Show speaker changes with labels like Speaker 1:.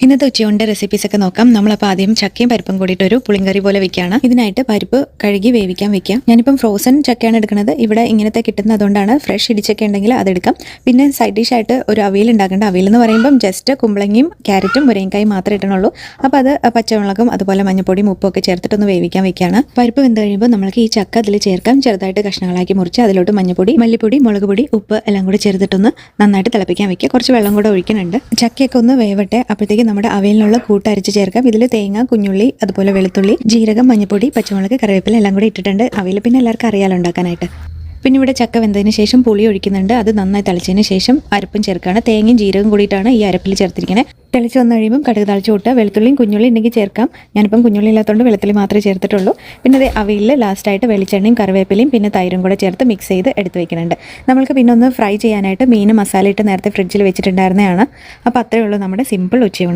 Speaker 1: ഇന്നത്തെ ഉച്ചയുടെ റെസിപ്പീസൊക്കെ നോക്കാം. നമ്മളപ്പോൾ ആദ്യം ചക്കയും പരിപ്പും കൂടിയിട്ട് ഒരു പുളിങ്കറി പോലെ വെക്കുകയാണ്. ഇതിനായിട്ട് പരിപ്പ് കഴുകി വേവിക്കാൻ വെക്കാം. ഞാനിപ്പം ഫ്രോസൺ ചക്കയാണ് എടുക്കുന്നത്. ഇവിടെ ഇങ്ങനത്തെ കിട്ടുന്നതുകൊണ്ടാണ്. ഫ്രഷ് ഇടിച്ചൊക്കെ ഉണ്ടെങ്കിൽ അതെടുക്കാം. പിന്നെ സൈഡ് ഡിഷായിട്ട് ഒരു അവിയൽ ഉണ്ടാക്കേണ്ട. അവിയൽ എന്ന് പറയുമ്പം ജസ്റ്റ് കുമ്പളങ്ങയും ക്യാരറ്റും മുരിങ്ങക്കായും മാത്രമേ ഇടണുള്ളൂ. അപ്പോൾ അത് പച്ചമുളകും അതുപോലെ മഞ്ഞപ്പൊടിയും ഉപ്പും ഒക്കെ ചേർത്തിട്ടൊന്ന് വേവിക്കാൻ വെക്കുകയാണ്. പരിപ്പ് വെന്ത് കഴിയുമ്പോൾ നമ്മൾക്ക് ഈ ചക്ക അതിൽ ചേർക്കാം. ചെറുതായിട്ട് കഷ്ണങ്ങളാക്കി മുറിച്ച് അതിലോട്ട് മഞ്ഞപ്പൊടി, മല്ലിപ്പൊടി, മുളക് പൊടി, ഉപ്പ് എല്ലാം കൂടി ചേർത്തിട്ടൊന്ന് നന്നായിട്ട് തിളപ്പിക്കാൻ വെക്കുക. കുറച്ച് വെള്ളം കൂടെ ഒഴിക്കുന്നുണ്ട്. ചക്കയൊക്കെ ഒന്ന് വേവട്ടെ. അപ്പോഴത്തേക്ക് നമ്മുടെ അവയിലുള്ള കൂട്ട് അരച്ച് ചേർക്കാം. ഇതിൽ തേങ്ങ, കുഞ്ഞുള്ളി, അതുപോലെ വെളുത്തുള്ളി, ജീരകം, മഞ്ഞപ്പൊടി, പച്ചമുളക്, കറിവേപ്പില എല്ലാം കൂടി ഇട്ടിട്ടുണ്ട്. അവയിൽ പിന്നെ എല്ലാവർക്കും അറിയാലോ ഉണ്ടാക്കാനായിട്ട്. പിന്നെ ഇവിടെ ചക്ക വെന്തതിന് ശേഷം പുളി ഒഴിക്കുന്നുണ്ട്. അത് നന്നായി തിളച്ചതിന് ശേഷം അരപ്പും ചേർക്കുകയാണ്. തേങ്ങയും ജീരകം കൂടിയിട്ടാണ് ഈ അരപ്പിൽ ചേർത്തിരിക്കുന്നത്. തിളച്ച് വന്നു കഴിയുമ്പം കടുക് താളിച്ച് കൂട്ടുക. വെളുത്തുള്ളിയും കുഞ്ഞുള്ളി ഉണ്ടെങ്കിൽ ചേർക്കാം. ഞാനിപ്പം കുഞ്ഞുള്ളി ഇല്ലാത്തതുകൊണ്ട് വെളുത്തുള്ളി മാത്രമേ ചേർത്തിട്ടുള്ളൂ. പിന്നെ അത് അവയിൽ ലാസ്റ്റായിട്ട് വെളിച്ചെണ്ണയും കറിവേപ്പിലയും പിന്നെ തൈരും കൂടെ ചേർത്ത് മിക്സ് ചെയ്ത് എടുത്ത് വെക്കുന്നുണ്ട്. നമ്മൾക്ക് പിന്നെ ഒന്ന് ഫ്രൈ ചെയ്യാനായിട്ട് മീൻ മസാല ഇട്ട് നേരത്തെ ഫ്രിഡ്ജിൽ വെച്ചിട്ടുണ്ടായിരുന്നതാണ്. അപ്പോൾ അത്രയേ ഉള്ളൂ നമ്മുടെ സിമ്പിൾ ഉച്ചയൂണ്.